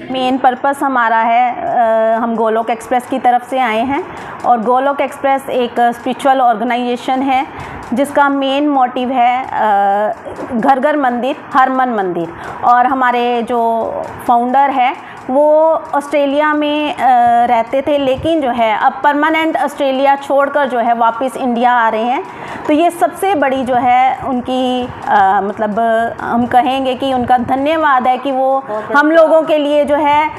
Main purpose हमारा है, हम गोलोक एक्सप्रेस की तरफ से आए हैं और गोलोक एक्सप्रेस एक स्पिरिचुअल ऑर्गेनाइजेशन है जिसका मेन मोटिव है घर घर मंदिर हर मन मंदिर। और हमारे जो फाउंडर है वो ऑस्ट्रेलिया में रहते थे, लेकिन जो है अब परमानेंट ऑस्ट्रेलिया छोड़कर जो है वापस इंडिया आ रहे हैं। तो ये सबसे बड़ी जो है उनकी मतलब हम कहेंगे कि उनका धन्यवाद है कि वो हम लोगों के लिए जो है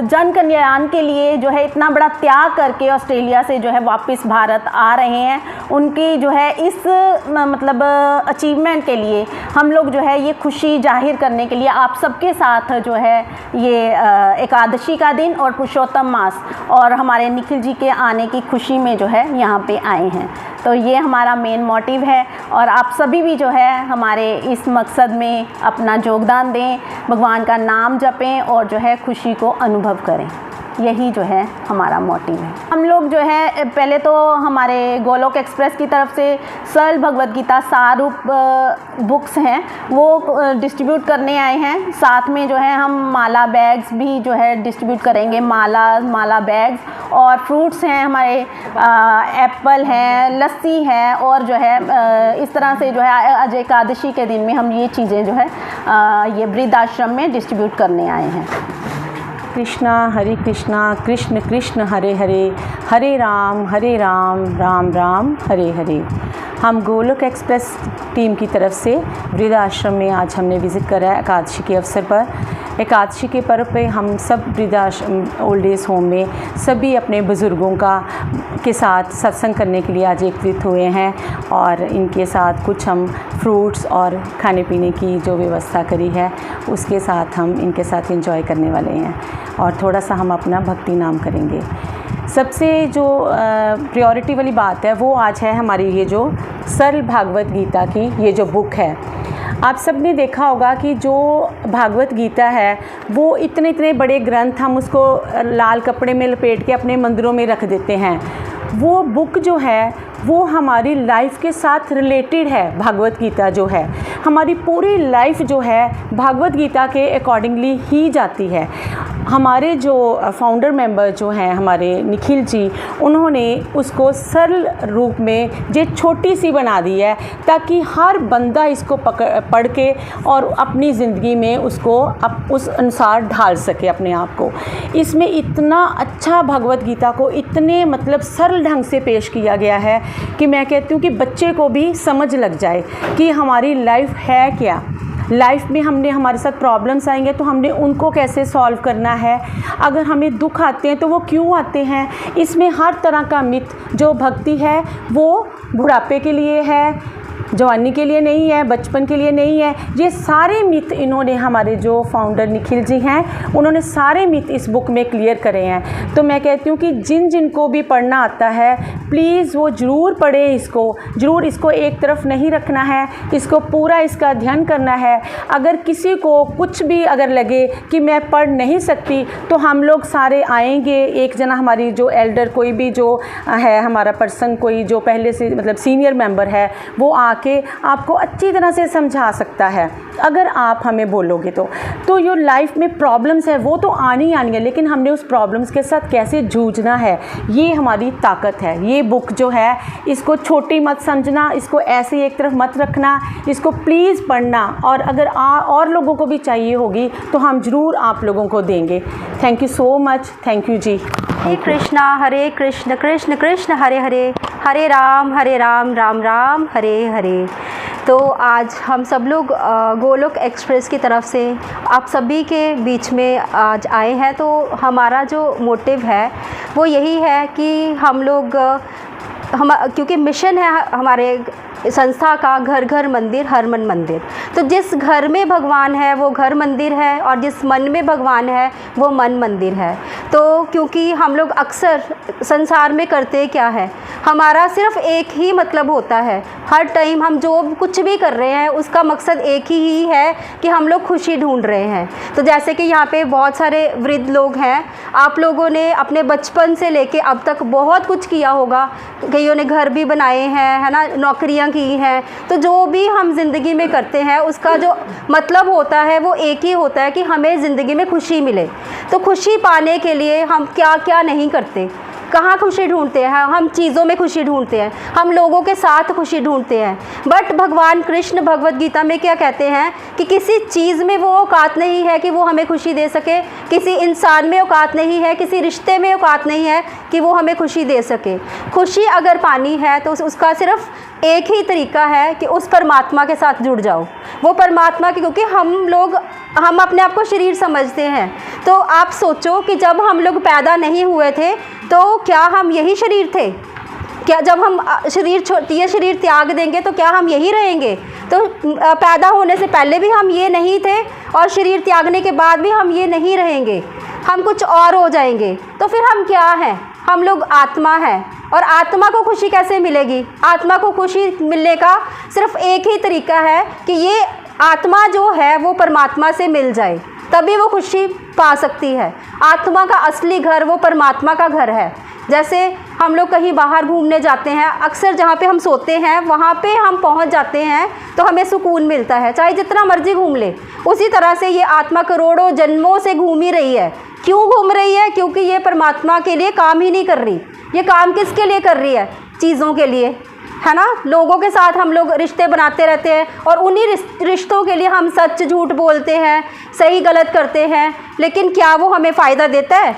जन कल्याण के लिए जो है इतना बड़ा त्याग करके ऑस्ट्रेलिया से जो है वापस भारत आ रहे हैं। उनकी जो है इस मतलब अचीवमेंट के लिए हम लोग जो है ये खुशी जाहिर करने के लिए आप सबके साथ जो है ये एकादशी का दिन और पुरुषोत्तम मास और हमारे निखिल जी के आने की खुशी में जो है यहाँ पे आए हैं। तो ये हमारा मेन मोटिव है और आप सभी भी जो है हमारे इस मकसद में अपना योगदान दें, भगवान का नाम जपें और जो है खुशी को अनुभव करें। यही जो है हमारा मोटिव है। हम लोग जो है पहले तो हमारे गोलोक एक्सप्रेस की तरफ से सरल भगवद गीता सारूप बुक्स हैं वो डिस्ट्रीब्यूट करने आए हैं। साथ में जो है हम माला बैग्स भी जो है डिस्ट्रीब्यूट करेंगे, माला बैग्स और फ्रूट्स हैं हमारे, एप्पल है, लस्सी है और जो है इस तरह से जो है आज एकादशी के दिन में हम ये चीज़ें जो है ये वृद्धाश्रम में डिस्ट्रीब्यूट करने आए हैं। कृष्णा हरे कृष्णा कृष्ण कृष्ण हरे हरे, हरे राम राम राम हरे हरे। हम गोलोक एक्सप्रेस टीम की तरफ से वृद्धाश्रम में आज हमने विज़िट करा है एकादशी के अवसर पर। एकादशी के पर्व पे हम सब वृद्धाश्रम ओल्ड एज होम में सभी अपने बुज़ुर्गों के साथ सत्संग करने के लिए आज एकत्रित हुए हैं और इनके साथ कुछ हम फ्रूट्स और खाने पीने की जो व्यवस्था करी है उसके साथ हम इनके साथ एंजॉय करने वाले हैं और थोड़ा सा हम अपना भक्ति नाम करेंगे। सबसे जो प्रायोरिटी वाली बात है वो आज है हमारी ये जो सरल भागवत गीता की ये जो बुक है। आप सब ने देखा होगा कि जो भागवत गीता है वो इतने बड़े ग्रंथ हम उसको लाल कपड़े में लपेट के अपने मंदिरों में रख देते हैं। वो बुक जो है वो हमारी लाइफ के साथ रिलेटेड है। भागवत गीता जो है हमारी पूरी लाइफ जो है भागवत गीता के अकॉर्डिंगली ही जाती है। हमारे जो फाउंडर मेंबर जो हैं हमारे निखिल जी, उन्होंने उसको सरल रूप में जो छोटी सी बना दी है ताकि हर बंदा इसको पढ़ के और अपनी ज़िंदगी में उसको उस अनुसार ढाल सके अपने आप को। इसमें इतना अच्छा भगवत गीता को इतने मतलब सरल ढंग से पेश किया गया है कि मैं कहती हूँ कि बच्चे को भी समझ लग जाए कि हमारी लाइफ है क्या। लाइफ में हमारे साथ प्रॉब्लम्स आएंगे तो हमने उनको कैसे सॉल्व करना है, अगर हमें दुख आते हैं तो वो क्यों आते हैं। इसमें हर तरह का मिथ जो भक्ति है वो बुढ़ापे के लिए है, जवानी के लिए नहीं है, बचपन के लिए नहीं है। ये सारे मिथ इन्होंने हमारे जो फाउंडर निखिल जी हैं उन्होंने सारे मिथ इस बुक में क्लियर करे हैं। तो मैं कहती हूँ कि जिनको भी पढ़ना आता है प्लीज़ वो ज़रूर पढ़े इसको, ज़रूर इसको एक तरफ नहीं रखना है, इसको पूरा इसका अध्ययन करना है। अगर किसी को कुछ भी अगर लगे कि मैं पढ़ नहीं सकती तो हम लोग सारे आएंगे, एक जना हमारी जो एल्डर कोई भी जो है हमारा पर्सन कोई जो पहले से मतलब सीनियर मेंबर है वो आके आपको अच्छी तरह से समझा सकता है अगर आप हमें बोलोगे तो जो लाइफ में प्रॉब्लम्स है वो तो आनी है, लेकिन हमने उस प्रॉब्लम्स के साथ कैसे जूझना है ये हमारी ताकत है। ये बुक जो है इसको छोटी मत समझना, इसको ऐसे एक तरफ मत रखना, इसको प्लीज़ पढ़ना और अगर और लोगों को भी चाहिए होगी तो हम ज़रूर आप लोगों को देंगे। Thank you so much, thank you ji. Hare Krishna Krishna Krishna Hare Hare, Hare Ram Ram Ram Hare Hare. तो आज हम सब लोग गोलोक एक्सप्रेस की तरफ से आप सभी के बीच में आज आए हैं। तो हमारा जो मोटिव है वो यही है कि हम लोग क्योंकि मिशन है हमारे संस्था का घर घर मंदिर हर मन मंदिर। तो जिस घर में भगवान है वो घर मंदिर है, और जिस मन में भगवान है वो मन मंदिर है। तो क्योंकि हम लोग अक्सर संसार में करते क्या है, हमारा सिर्फ एक ही मतलब होता है, हर टाइम हम जो कुछ भी कर रहे हैं उसका मकसद एक ही है कि हम लोग खुशी ढूंढ रहे हैं। तो जैसे कि यहाँ पे बहुत सारे वृद्ध लोग हैं, आप लोगों ने अपने बचपन से लेके अब तक बहुत कुछ किया होगा, कईयों ने घर भी बनाए हैं, है ना, नौकरियाँ की हैं। तो जो भी हम ज़िंदगी में करते हैं उसका जो मतलब होता है वो एक ही होता है कि हमें ज़िंदगी में खुशी मिले। तो खुशी पाने के लिए हम क्या क्या नहीं करते, कहाँ खुशी ढूंढते हैं, हम चीज़ों में खुशी ढूंढते हैं, हम लोगों के साथ खुशी ढूंढते हैं। बट भगवान कृष्ण भगवत गीता में क्या कहते हैं कि किसी चीज़ में वो औकात नहीं है कि वो हमें खुशी दे सके, किसी इंसान में औकात नहीं है, किसी रिश्ते में औकात नहीं है कि वो हमें खुशी दे सके। खुशी अगर पानी है तो उसका सिर्फ एक ही तरीका है कि उस परमात्मा के साथ जुड़ जाओ। वो परमात्मा की, क्योंकि हम अपने आप को शरीर समझते हैं। तो आप सोचो कि जब हम लोग पैदा नहीं हुए थे तो क्या हम यही शरीर थे? क्या जब हम ये शरीर त्याग देंगे तो क्या हम यही रहेंगे? तो पैदा होने से पहले भी हम ये नहीं थे और शरीर त्यागने के बाद भी हम ये नहीं रहेंगे, हम कुछ और हो जाएंगे। तो फिर हम क्या हैं? हम लोग आत्मा हैं। और आत्मा को खुशी कैसे मिलेगी? आत्मा को खुशी मिलने का सिर्फ एक ही तरीका है कि ये आत्मा जो है वो परमात्मा से मिल जाए, तभी वो खुशी पा सकती है। आत्मा का असली घर वो परमात्मा का घर है। जैसे हम लोग कहीं बाहर घूमने जाते हैं, अक्सर जहाँ पे हम सोते हैं वहाँ पे हम पहुँच जाते हैं तो हमें सुकून मिलता है, चाहे जितना मर्जी घूम ले। उसी तरह से ये आत्मा करोड़ों जन्मों से घूम ही रही है। क्यों घूम रही है? क्योंकि ये परमात्मा के लिए काम ही नहीं कर रही। ये काम किसके लिए कर रही है? चीज़ों के लिए, है ना। लोगों के साथ हम लोग रिश्ते बनाते रहते हैं और उन्हीं रिश्तों के लिए हम सच झूठ बोलते हैं, सही गलत करते हैं। लेकिन क्या वो हमें फ़ायदा देता है?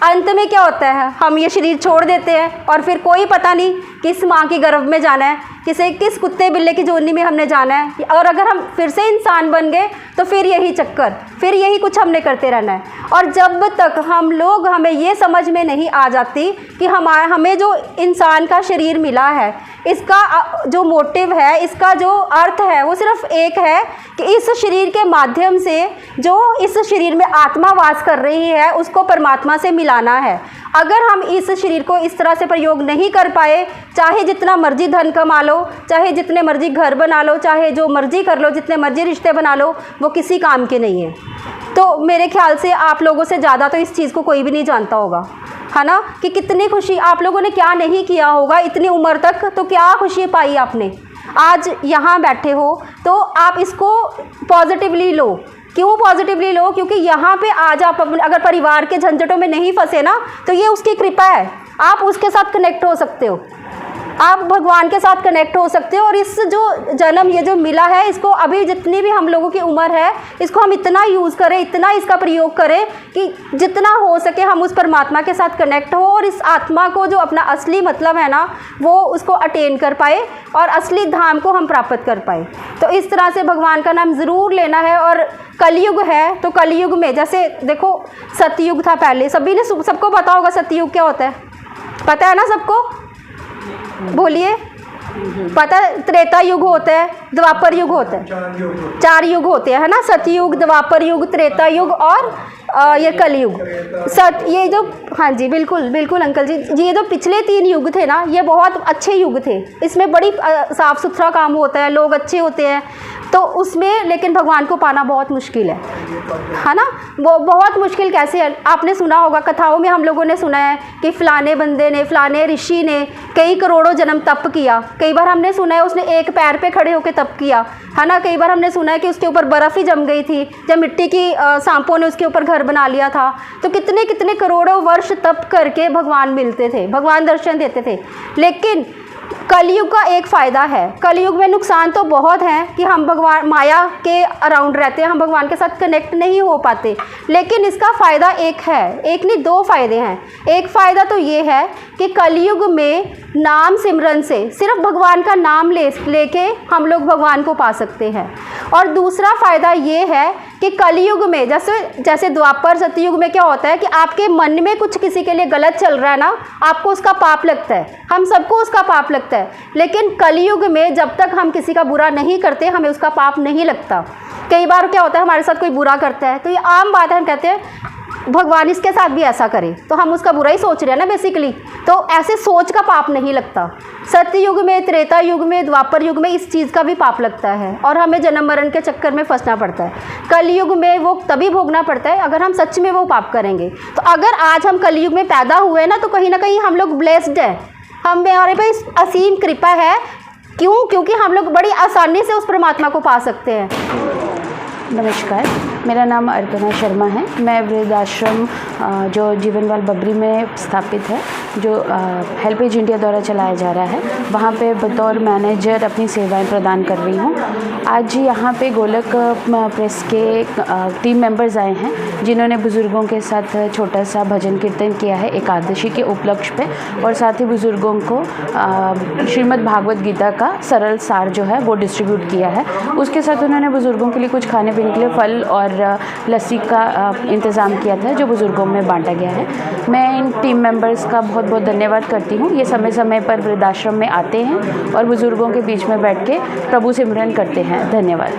अंत में क्या होता है? हम ये शरीर छोड़ देते हैं और फिर कोई पता नहीं किस माँ की गर्भ में जाना है, किस कुत्ते बिल्ले की जोनी में हमने जाना है। और अगर हम फिर से इंसान बन गए तो फिर यही चक्कर, फिर यही कुछ हमने करते रहना है। और जब तक हमें ये समझ में नहीं आ जाती कि हमें जो इंसान का शरीर मिला है, इसका जो मोटिव है, इसका जो अर्थ है वो सिर्फ एक है कि इस शरीर के माध्यम से जो इस शरीर में आत्मा वास कर रही है उसको परमात्मा से मिलाना है। अगर हम इस शरीर को इस तरह से प्रयोग नहीं कर पाए, चाहे जितना मर्जी धन कमा लो, चाहे जितने मर्जी घर बना लो, चाहे जो मर्जी कर लो, जितने मर्जी रिश्ते बना लो, वो किसी काम के नहीं है। तो मेरे ख्याल से आप लोगों से ज़्यादा तो इस चीज़ को कोई भी नहीं जानता होगा, है ना, कि कितनी खुशी आप लोगों ने क्या नहीं किया होगा इतनी उम्र तक। तो क्या खुशी पाई आपने? आज यहाँ बैठे हो तो आप इसको पॉजिटिवली लो। क्यों पॉजिटिवली लो? क्योंकि यहाँ पे आज आप अगर परिवार के झंझटों में नहीं फंसे ना, तो ये उसकी कृपा है। आप उसके साथ कनेक्ट हो सकते हो, आप भगवान के साथ कनेक्ट हो सकते हो। और इस जो जन्म ये जो मिला है, इसको अभी जितनी भी हम लोगों की उम्र है, इसको हम इतना यूज़ करें, इतना इसका प्रयोग करें कि जितना हो सके हम उस परमात्मा के साथ कनेक्ट हो और इस आत्मा को जो अपना असली मतलब है ना, वो उसको अटेन कर पाए और असली धाम को हम प्राप्त कर पाए। तो इस तरह से भगवान का नाम ज़रूर लेना है। और कलयुग है तो कलयुग में जैसे देखो, सतयुग था पहले, सबको पता होगा सतयुग क्या होता है, पता है ना सबको? बोलिए, पता? त्रेता युग होता है, द्वापर युग होता है, 4 युग होते हैं, है ना। सतयुग, द्वापर युग, त्रेता युग और ये कलयुग। ये जो, हाँ जी बिल्कुल बिल्कुल अंकल जी, ये जो पिछले 3 युग थे ना, ये बहुत अच्छे युग थे। इसमें बड़ी साफ़ सुथरा काम होता है, लोग अच्छे होते हैं। तो उसमें लेकिन भगवान को पाना बहुत मुश्किल है ना। वो बहुत मुश्किल कैसे है? आपने सुना होगा, कथाओं में हम लोगों ने सुना है कि फ़लाने बंदे ने, फ़लाने ऋषि ने कई करोड़ों जन्म तप किया। कई बार हमने सुना है उसने एक पैर पे खड़े होकर तप किया, है ना। कई बार हमने सुना है कि उसके ऊपर बर्फ़ ही जम गई थी, जब मिट्टी की सांपों ने उसके ऊपर घर बना लिया था। तो कितने कितने करोड़ों वर्ष तप करके भगवान मिलते थे, भगवान दर्शन देते थे। लेकिन कलयुग का एक फ़ायदा है, कलयुग में नुकसान तो बहुत हैं कि हम भगवान माया के अराउंड रहते हैं, हम भगवान के साथ कनेक्ट नहीं हो पाते। लेकिन इसका फ़ायदा एक है, एक नहीं 2 फ़ायदे हैं। एक फ़ायदा तो ये है कि कलयुग में नाम सिमरन से, सिर्फ भगवान का नाम लेके हम लोग भगवान को पा सकते हैं। और दूसरा फ़ायदा ये है कि कलयुग में जैसे द्वापर सतयुग में क्या होता है कि आपके मन में कुछ किसी के लिए गलत चल रहा है ना, आपको उसका पाप लगता है, हम सबको उसका पाप लगता है। लेकिन कलयुग में जब तक हम किसी का बुरा नहीं करते हमें उसका पाप नहीं लगता। कई बार क्या होता है हमारे साथ कोई बुरा करता है तो ये आम बात है, हम कहते हैं भगवान इसके साथ भी ऐसा करे, तो हम उसका बुरा ही सोच रहे हैं ना बेसिकली, तो ऐसे सोच का पाप नहीं लगता। सत्य युग में, त्रेता युग में, द्वापर युग में इस चीज़ का भी पाप लगता है और हमें जन्म मरण के चक्कर में फंसना पड़ता है। कलयुग में वो तभी भोगना पड़ता है अगर हम सच में वो पाप करेंगे। तो अगर आज हम कलयुग में पैदा हुए ना तो कहीं ना कहीं हम लोग ब्लेस्ड हैं, हमारे पे असीम कृपा है। क्यों? क्योंकि हम लोग बड़ी आसानी से उस परमात्मा को पा सकते हैं। नमस्कार, मेरा नाम अर्पणा शर्मा है। मैं वृद्धाश्रम जो जीवनवाल बबरी में स्थापित है, जो हेल्पेज इंडिया द्वारा चलाया जा रहा है, वहाँ पे बतौर मैनेजर अपनी सेवाएं प्रदान कर रही हूँ। आज यहाँ पे गोलक प्रेस के टीम मेंबर्स आए हैं जिन्होंने बुज़ुर्गों के साथ छोटा सा भजन कीर्तन किया है एकादशी के उपलक्ष्य पे, और साथ ही बुज़ुर्गों को श्रीमद् भागवत गीता का सरल सार जो है वो डिस्ट्रीब्यूट किया है। उसके साथ उन्होंने बुज़ुर्गों के लिए कुछ खाने पीने के लिए फल और लस्सी का इंतज़ाम किया था जो बुज़ुर्गों में बांटा गया है। मैं इन टीम मेंबर्स का बहुत बहुत धन्यवाद करती हूँ। ये समय समय पर वृद्धाश्रम में आते हैं और बुज़ुर्गों के बीच में बैठ के प्रभु सिमरन करते हैं। धन्यवाद।